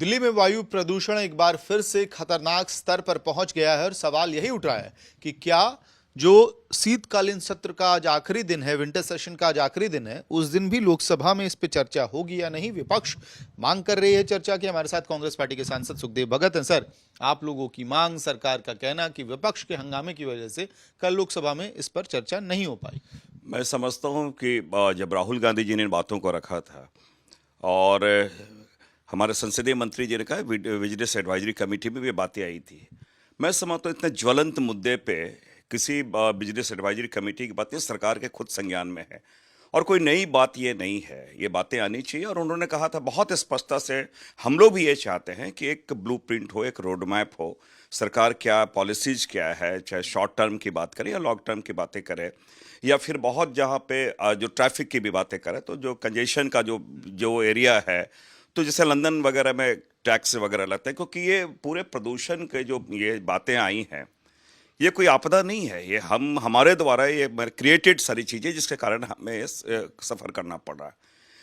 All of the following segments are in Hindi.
दिल्ली में वायु प्रदूषण एक बार फिर से खतरनाक स्तर पर पहुंच गया है और सवाल यही उठ रहा है कि क्या जो शीतकालीन सत्र का आज आखिरी दिन है, विंटर सेशन का आज आखिरी दिन है, उस दिन भी लोकसभा में इस पे चर्चा होगी या नहीं। विपक्ष मांग कर रही है चर्चा की। हमारे साथ कांग्रेस पार्टी के सांसद सुखदेव भगत हैं। सर, आप लोगों की मांग, सरकार का कहना कि विपक्ष के हंगामे की वजह से कल लोकसभा में इस पर चर्चा नहीं हो पाई। मैं समझता हूँ कि जब राहुल गांधी जी ने इन बातों को रखा था और हमारे संसदीय मंत्री जी ने कहा विजिलेंस एडवाइजरी कमेटी में भी बातें आई थी। मैं समझता हूँ इतने ज्वलंत मुद्दे पे किसी विजिलेंस एडवाइजरी कमेटी की बातें सरकार के खुद संज्ञान में है और कोई नई बात ये नहीं है। ये बातें आनी चाहिए और उन्होंने कहा था बहुत स्पष्टता से, हम लोग भी ये चाहते हैं कि एक ब्लूप्रिंट हो, एक रोड मैप हो, सरकार क्या पॉलिसीज क्या है, चाहे शॉर्ट टर्म की बात करें या लॉन्ग टर्म की बातें करें या फिर बहुत जहाँ पे जो ट्रैफिक की भी बातें करें, तो जो कंजेशन का जो जो एरिया है, तो जैसे लंदन वगैरह में टैक्स वगैरह लगता है, क्योंकि ये पूरे प्रदूषण के जो ये बातें आई हैं, ये कोई आपदा नहीं है, ये हमारे द्वारा ये क्रिएटेड सारी चीज़ें जिसके कारण हमें सफ़र करना पड़ रहा है।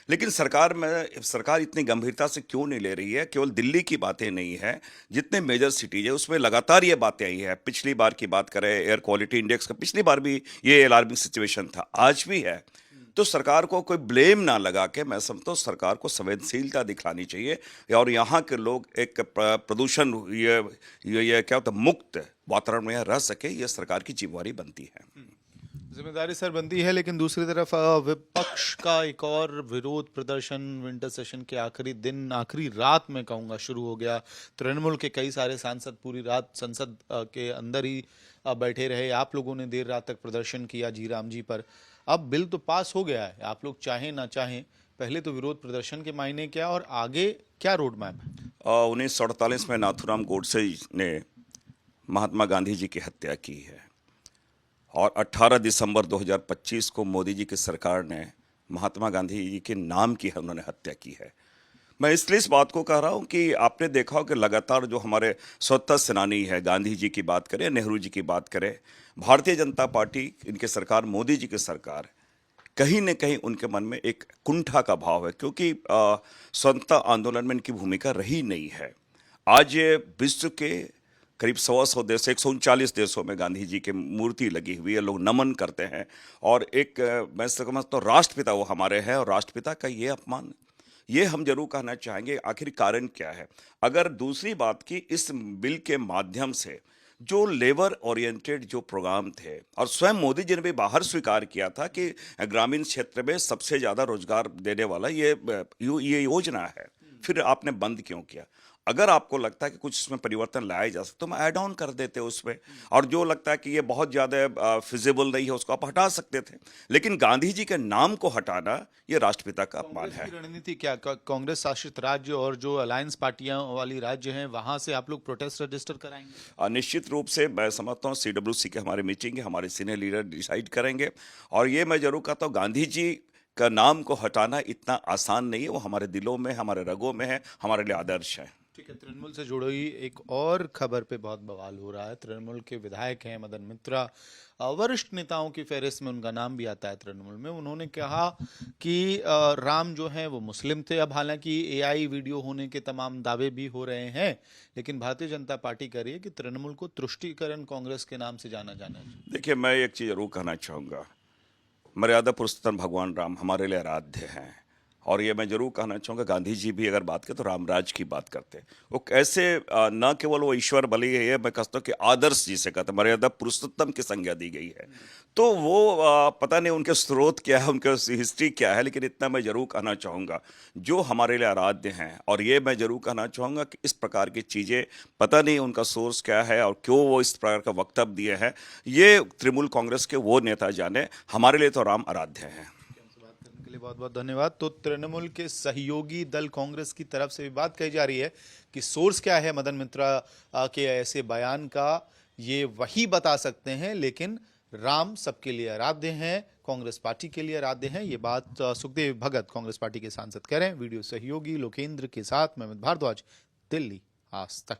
लेकिन सरकार इतनी गंभीरता से क्यों नहीं ले रही है? केवल दिल्ली की बातें नहीं है, जितने मेजर सिटीज है उसमें लगातार ये बातें आई है। पिछली बार की बात करें एयर क्वालिटी इंडेक्स का, पिछली बार भी ये अलार्मिंग सिचुएशन था, आज भी है। तो सरकार को कोई ब्लेम ना लगा के, मैं समझता हूँ सरकार को संवेदनशीलता दिखलानी चाहिए और यहाँ के लोग एक प्रदूषण ये क्या होता है मुक्त वातावरण में रह सके, ये सरकार की जिम्मेदारी बनती है। जिम्मेदारी सर बनती है, लेकिन दूसरी तरफ विपक्ष का एक और विरोध प्रदर्शन विंटर सेशन के आखिरी दिन, आखिरी रात में कहूंगा, शुरू हो गया। तृणमूल के कई सारे सांसद पूरी रात संसद के अंदर ही बैठे रहे। आप लोगों ने देर रात तक प्रदर्शन किया जी राम जी पर। अब बिल तो पास हो गया है, आप लोग चाहें ना चाहें, पहले तो विरोध प्रदर्शन के मायने क्या और आगे क्या रोड मैप है? 1948 में नाथूराम गोडसे ने महात्मा गांधी जी की हत्या की है और 18 दिसंबर 2025 को मोदी जी की सरकार ने महात्मा गांधी जी के नाम की उन्होंने हत्या की है। मैं इसलिए इस बात को कह रहा हूं कि आपने देखा हो कि लगातार जो हमारे स्वतंत्रता सेनानी है, गांधी जी की बात करें, नेहरू जी की बात करें, भारतीय जनता पार्टी, इनकी सरकार, मोदी जी की सरकार, कहीं न कहीं उनके मन में एक कुंठा का भाव है, क्योंकि स्वतंत्रता आंदोलन में इनकी भूमिका रही नहीं है। आज विश्व के करीब 100 देश, 139 देशों में गांधी जी की मूर्ति लगी हुई है, लोग नमन करते हैं और एक मैं समझता हूँ राष्ट्रपिता वो हमारे हैं और राष्ट्रपिता का ये अपमान, ये हम जरूर कहना चाहेंगे। आखिर कारण क्या है? अगर दूसरी बात की, इस बिल के माध्यम से जो लेबर ओरिएंटेड जो प्रोग्राम थे, और स्वयं मोदी जी ने भी बाहर स्वीकार किया था कि ग्रामीण क्षेत्र में सबसे ज़्यादा रोजगार देने वाला ये योजना है, फिर आपने बंद क्यों किया? अगर आपको लगता है कि कुछ इसमें परिवर्तन लाया जा सकता तो मैं ऐड ऑन कर देते उसमें, और जो लगता है कि ये बहुत ज़्यादा फिजिबल नहीं है उसको आप हटा सकते थे। लेकिन गांधी जी के नाम को हटाना ये राष्ट्रपिता का अपमान है। रणनीति क्या? कांग्रेस शासित राज्य और जो अलायंस पार्टियां वाली राज्य हैं, वहां से आप लोग प्रोटेस्ट रजिस्टर कराएंगे? निश्चित रूप से मैं समझता हूँ CWC के हमारे मीटिंग है, हमारे सीनियर लीडर डिसाइड करेंगे और ये मैं जरूर कहता हूँ गांधी जी का नाम को हटाना इतना आसान नहीं है, वो हमारे दिलों में, हमारे रगों में है, हमारे लिए आदर्श है। ठीक है, तृणमूल से जुड़ी एक और खबर पे बहुत बवाल हो रहा है। तृणमूल के विधायक हैं मदन मित्रा, वरिष्ठ नेताओं की फहरिस्त में उनका नाम भी आता है तृणमूल में। उन्होंने कहा कि राम जो है वो मुस्लिम थे। अब हालांकि AI वीडियो होने के तमाम दावे भी हो रहे हैं, लेकिन भारतीय जनता पार्टी कह रही है कि तृणमूल को तुष्टीकरण कांग्रेस के नाम से जाना जाना चाहिए। देखिए, मैं एक चीज़ जरूर कहना चाहूँगा, मर्यादा पुरुषोत्तम भगवान राम हमारे लिए आराध्य हैं और ये मैं जरूर कहना चाहूँगा, गांधी जी भी अगर बात करें तो रामराज की बात करते हैं। वो कैसे न केवल वो ईश्वर बलि है, ये मैं कहता हूँ कि आदर्श जिसे कहते हैं, मर्यादा पुरुषोत्तम की संज्ञा दी गई है। तो वो पता नहीं उनके स्रोत क्या है, उनके हिस्ट्री क्या है, लेकिन इतना मैं जरूर कहना चाहूँगा जो हमारे लिए आराध्य हैं। और ये मैं जरूर कहना चाहूँगा कि इस प्रकार की चीज़ें, पता नहीं उनका सोर्स क्या है और क्यों वो इस प्रकार का वक्तव्य दिए हैं, ये तृणमूल कांग्रेस के वो नेता जाने। हमारे लिए तो राम आराध्य हैं। के लिए बहुत बहुत धन्यवाद। तो तृणमूल के सहयोगी दल कांग्रेस की तरफ से भी बात कही जा रही है कि सोर्स क्या है मदन मित्रा के ऐसे बयान का, ये वही बता सकते हैं, लेकिन राम सबके लिए आराध्य हैं, कांग्रेस पार्टी के लिए आराध्य हैं। ये बात सुखदेव भगत कांग्रेस पार्टी के सांसद कह रहे हैं। वीडियो सहयोगी लोकेंद्र के साथ मैं भारद्वाज, दिल्ली आज तक।